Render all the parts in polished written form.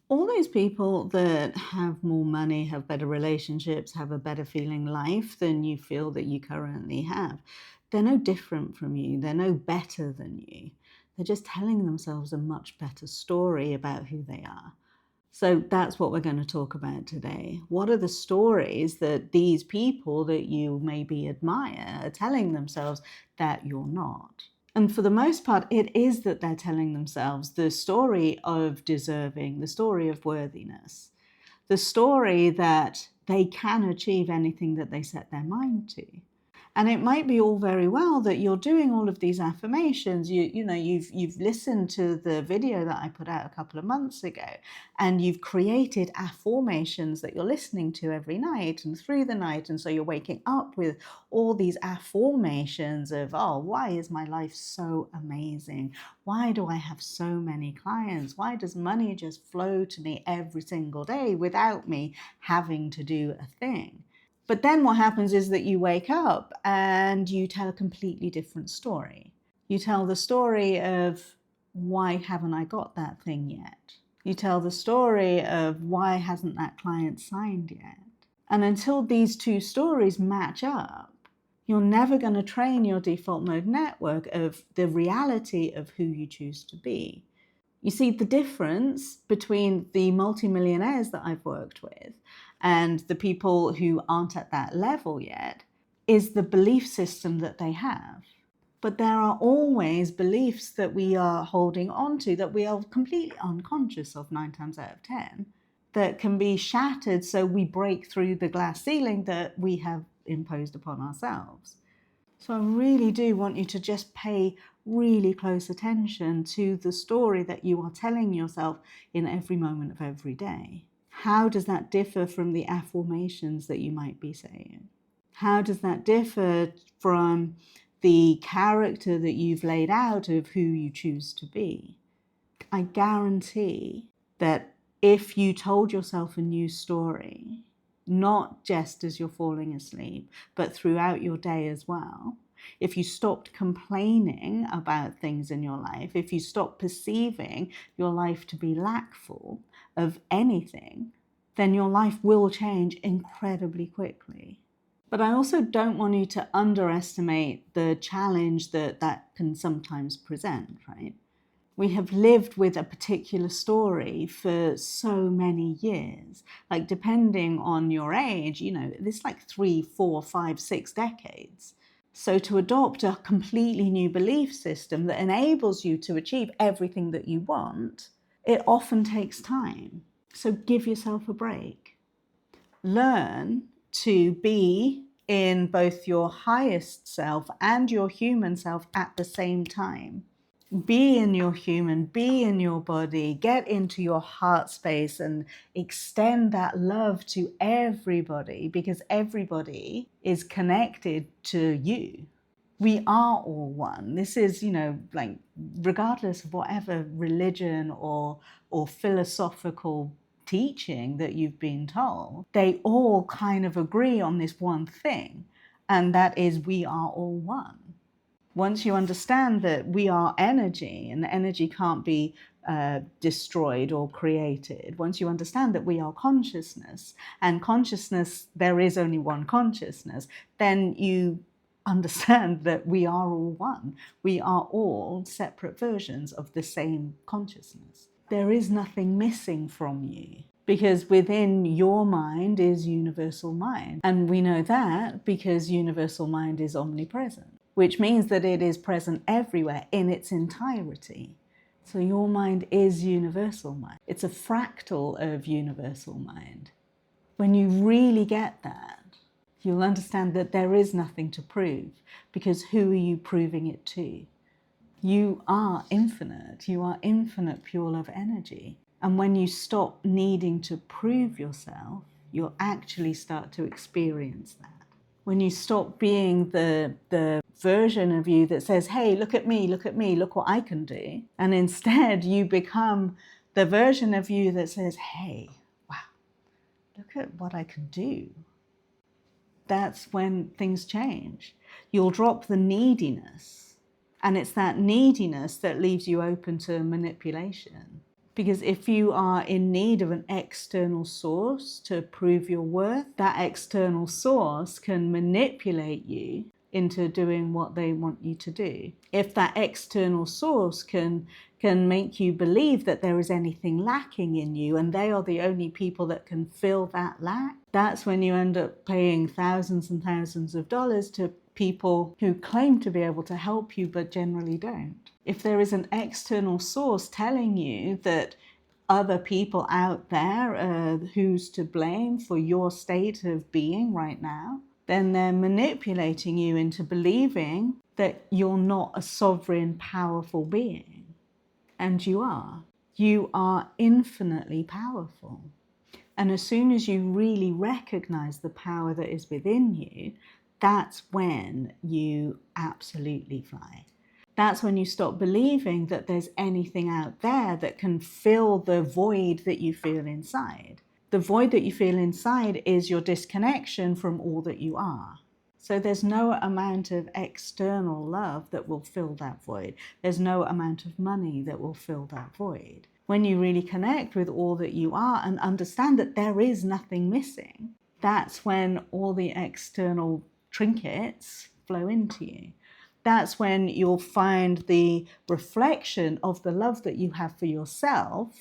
All those people that have more money, have better relationships, have a better feeling life than you feel that you currently have, they're no different from you. They're no better than you. They're just telling themselves a much better story about who they are. So that's what we're going to talk about today. What are the stories that these people that you maybe admire are telling themselves that you're not? And for the most part, it is that they're telling themselves the story of deserving, the story of worthiness, the story that they can achieve anything that they set their mind to. And it might be all very well that you're doing all of these affirmations. You've listened to the video that I put out a couple of months ago, and you've created affirmations that you're listening to every night and through the night. And so you're waking up with all these affirmations of, oh, why is my life so amazing? Why do I have so many clients? Why does money just flow to me every single day without me having to do a thing? But then what happens is that you wake up and you tell a completely different story. You tell the story of, why haven't I got that thing yet? You tell the story of, why hasn't that client signed yet? And until these two stories match up, you're never going to train your default mode network of the reality of who you choose to be. You see, the difference between the multimillionaires that I've worked with and the people who aren't at that level yet is the belief system that they have. But there are always beliefs that we are holding on to that we are completely unconscious of 9 times out of 10 that can be shattered so we break through the glass ceiling that we have imposed upon ourselves. So I really do want you to just pay really close attention to the story that you are telling yourself in every moment of every day. How does that differ from the affirmations that you might be saying? How does that differ from the character that you've laid out of who you choose to be? I guarantee that if you told yourself a new story, not just as you're falling asleep, but throughout your day as well, if you stopped complaining about things in your life, if you stopped perceiving your life to be lackful of anything, then your life will change incredibly quickly. But I also don't want you to underestimate the challenge that can sometimes present, right? We have lived with a particular story for so many years. Like, depending on your age, it's like 3, 4, 5, 6 decades. So to adopt a completely new belief system that enables you to achieve everything that you want, it often takes time. So give yourself a break. Learn to be in both your highest self and your human self at the same time. Be in your human, be in your body, get into your heart space and extend that love to everybody, because everybody is connected to you. We are all one. This is, like, regardless of whatever religion or philosophical teaching that you've been told, they all kind of agree on this one thing, and that is we are all one. Once you understand that we are energy and energy can't be destroyed or created, once you understand that we are consciousness, and consciousness, there is only one consciousness, then you understand that we are all one. We are all separate versions of the same consciousness. There is nothing missing from you, because within your mind is universal mind. And we know that because universal mind is omnipresent, which means that it is present everywhere in its entirety. So your mind is universal mind. It's a fractal of universal mind. When you really get that, you'll understand that there is nothing to prove, because who are you proving it to? You are infinite. You are infinite pure love energy. And when you stop needing to prove yourself, you'll actually start to experience that. When you stop being the version of you that says, hey, look at me, look what I can do. And instead you become the version of you that says, hey, wow, look at what I can do. That's when things change. You'll drop the neediness. And it's that neediness that leaves you open to manipulation. Because if you are in need of an external source to prove your worth, that external source can manipulate you into doing what they want you to do. If that external source can make you believe that there is anything lacking in you and they are the only people that can fill that lack, that's when you end up paying thousands and thousands of dollars to people who claim to be able to help you but generally don't. If there is an external source telling you that other people out there are who's to blame for your state of being right now, then they're manipulating you into believing that you're not a sovereign, powerful being. And you are. You are infinitely powerful. And as soon as you really recognize the power that is within you, that's when you absolutely fly. That's when you stop believing that there's anything out there that can fill the void that you feel inside. The void that you feel inside is your disconnection from all that you are. So there's no amount of external love that will fill that void. There's no amount of money that will fill that void. When you really connect with all that you are and understand that there is nothing missing, that's when all the external trinkets flow into you. That's when you'll find the reflection of the love that you have for yourself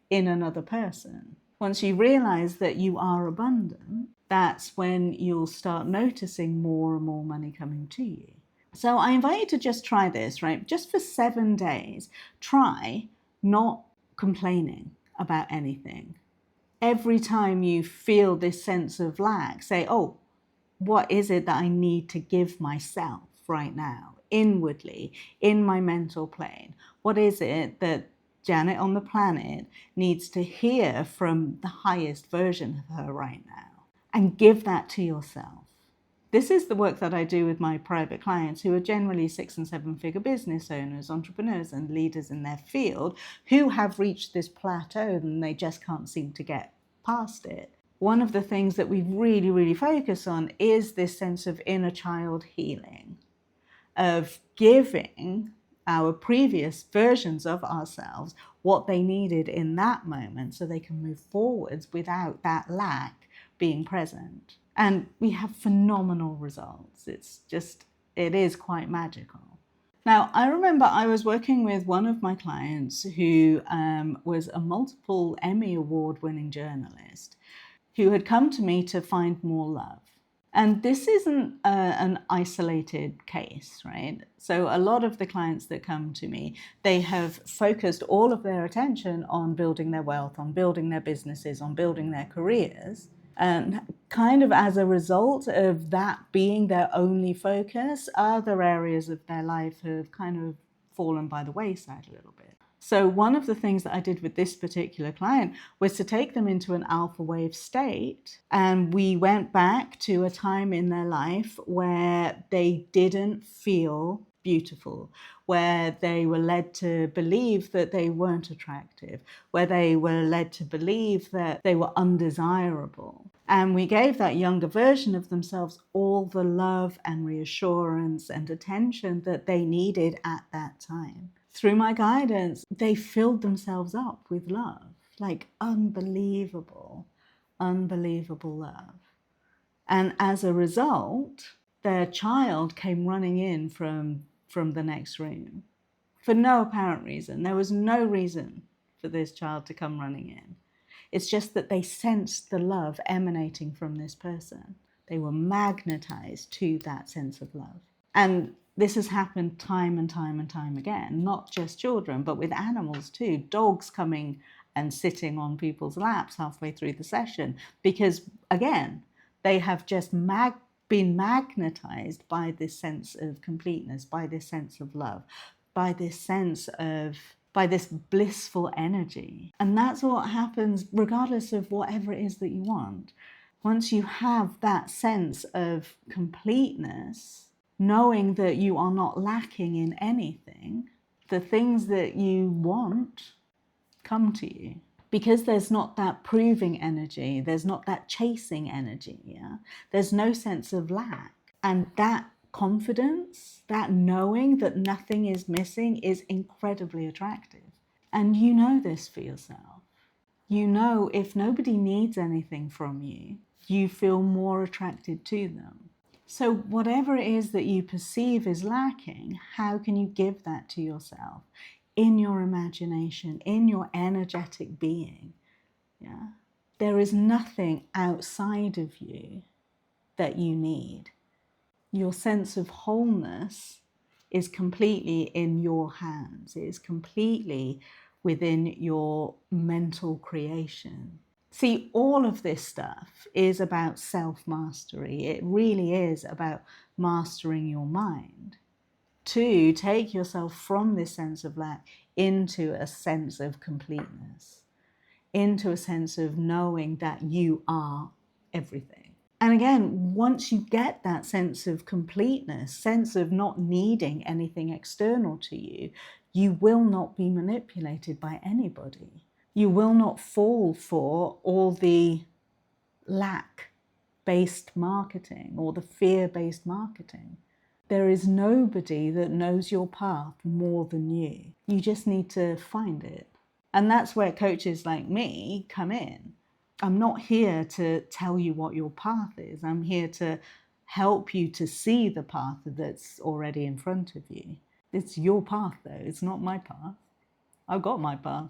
in another person. Once you realize that you are abundant, that's when you'll start noticing more and more money coming to you. So I invite you to just try this, right? Just for 7 days, try not complaining about anything. Every time you feel this sense of lack, say, oh, what is it that I need to give myself right now, inwardly, in my mental plane? What is it that Janet on the planet needs to hear from the highest version of her right now? And give that to yourself. This is the work that I do with my private clients who are generally 6- and 7-figure business owners, entrepreneurs, and leaders in their field who have reached this plateau and they just can't seem to get past it. One of the things that we really, really focus on is this sense of inner child healing, of giving our previous versions of ourselves what they needed in that moment so they can move forwards without that lack being present. And we have phenomenal results. It is quite magical. Now, I remember I was working with one of my clients who was a multiple Emmy Award winning journalist who had come to me to find more love. And this isn't an isolated case, right? So a lot of the clients that come to me, they have focused all of their attention on building their wealth, on building their businesses, on building their careers. And kind of as a result of that being their only focus, other areas of their life have kind of fallen by the wayside a little bit. So one of the things that I did with this particular client was to take them into an alpha wave state. And we went back to a time in their life where they didn't feel beautiful, where they were led to believe that they weren't attractive, where they were led to believe that they were undesirable. And we gave that younger version of themselves all the love and reassurance and attention that they needed at that time. Through my guidance, they filled themselves up with love, like unbelievable, unbelievable love. And as a result, their child came running in from the next room for no apparent reason. There was no reason for this child to come running in. It's just that they sensed the love emanating from this person. They were magnetized to that sense of love. And this has happened time and time and time again, not just children, but with animals too. Dogs coming and sitting on people's laps halfway through the session, because again, they have just been magnetized by this sense of completeness, by this sense of love, by this blissful energy. And that's what happens regardless of whatever it is that you want. Once you have that sense of completeness, knowing that you are not lacking in anything, the things that you want come to you. Because there's not that proving energy, there's not that chasing energy, yeah? There's no sense of lack. And that confidence, that knowing that nothing is missing is incredibly attractive. And you know this for yourself. You know if nobody needs anything from you, you feel more attracted to them. So whatever it is that you perceive is lacking, how can you give that to yourself in your imagination, in your energetic being? Yeah. There is nothing outside of you that you need. Your sense of wholeness is completely in your hands. It is completely within your mental creation. See, all of this stuff is about self-mastery. It really is about mastering your mind to take yourself from this sense of lack into a sense of completeness, into a sense of knowing that you are everything. And again, once you get that sense of completeness, sense of not needing anything external to you, you will not be manipulated by anybody. You will not fall for all the lack-based marketing or the fear-based marketing. There is nobody that knows your path more than you. You just need to find it. And that's where coaches like me come in. I'm not here to tell you what your path is. I'm here to help you to see the path that's already in front of you. It's your path though, it's not my path. I've got my path.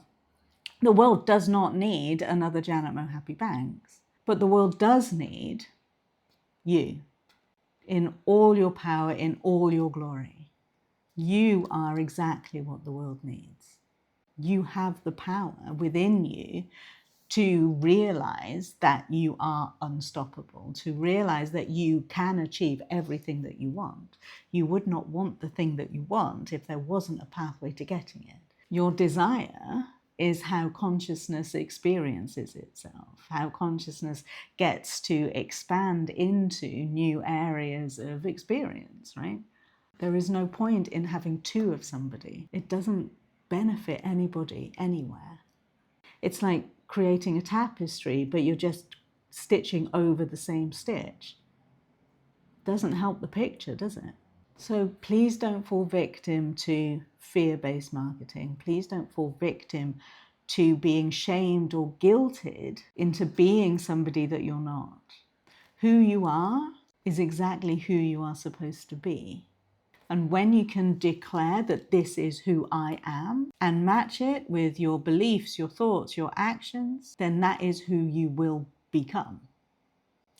The world does not need another Janet Mohapi-Banks, but the world does need you in all your power, in all your glory. You are exactly what the world needs. You have the power within you to realize that you are unstoppable, to realize that you can achieve everything that you want. You would not want the thing that you want if there wasn't a pathway to getting it. Your desire is how consciousness experiences itself, how consciousness gets to expand into new areas of experience, right? There is no point in having two of somebody. It doesn't benefit anybody anywhere. It's like creating a tapestry, but you're just stitching over the same stitch. Doesn't help the picture, does it? So please don't fall victim to fear-based marketing. Please don't fall victim to being shamed or guilted into being somebody that you're not. Who you are is exactly who you are supposed to be. And when you can declare that this is who I am and match it with your beliefs, your thoughts, your actions, then that is who you will become.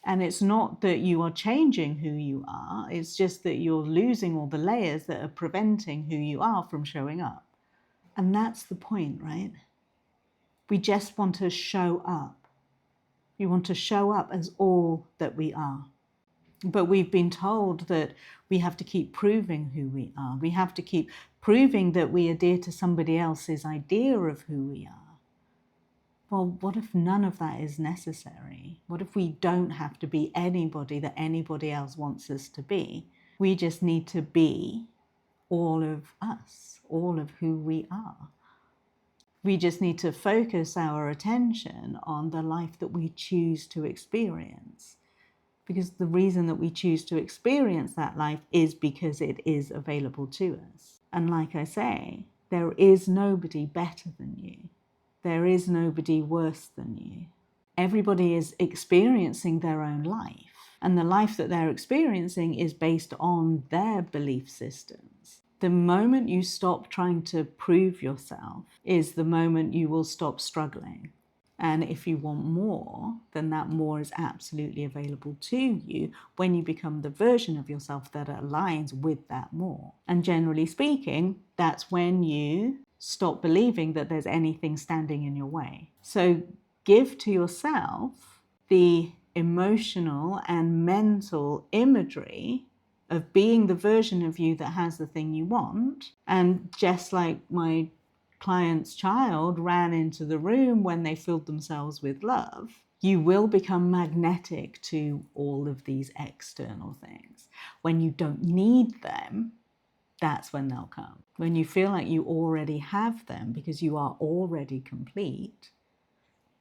And it's not that you are changing who you are, it's just that you're losing all the layers that are preventing who you are from showing up. And that's the point, right? We just want to show up. We want to show up as all that we are. But we've been told that we have to keep proving who we are. We have to keep proving that we adhere to somebody else's idea of who we are. Well, what if none of that is necessary? What if we don't have to be anybody that anybody else wants us to be? We just need to be all of us, all of who we are. We just need to focus our attention on the life that we choose to experience. Because the reason that we choose to experience that life is because it is available to us. And like I say, there is nobody better than you. There is nobody worse than you. Everybody is experiencing their own life. And the life that they're experiencing is based on their belief systems. The moment you stop trying to prove yourself is the moment you will stop struggling. And if you want more, then that more is absolutely available to you when you become the version of yourself that aligns with that more. And generally speaking, that's when you stop believing that there's anything standing in your way. So give to yourself the emotional and mental imagery of being the version of you that has the thing you want. And just like my client's child ran into the room when they filled themselves with love, you will become magnetic to all of these external things. When you don't need them, that's when they'll come. When you feel like you already have them because you are already complete,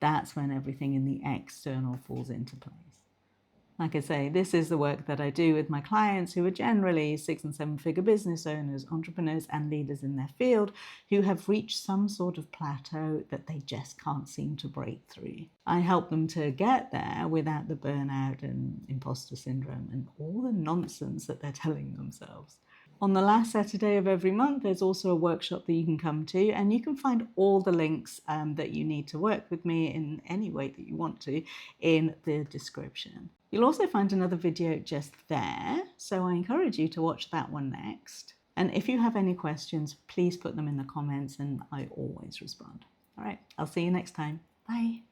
that's when everything in the external falls into place. Like I say, this is the work that I do with my clients who are generally 6- and 7-figure business owners, entrepreneurs, and leaders in their field who have reached some sort of plateau that they just can't seem to break through. I help them to get there without the burnout and imposter syndrome and all the nonsense that they're telling themselves. On the last Saturday of every month, there's also a workshop that you can come to, and you can find all the links that you need to work with me in any way that you want to in the description. You'll also find another video just there, so I encourage you to watch that one next. And if you have any questions, please put them in the comments and I always respond. All right, I'll see you next time. Bye.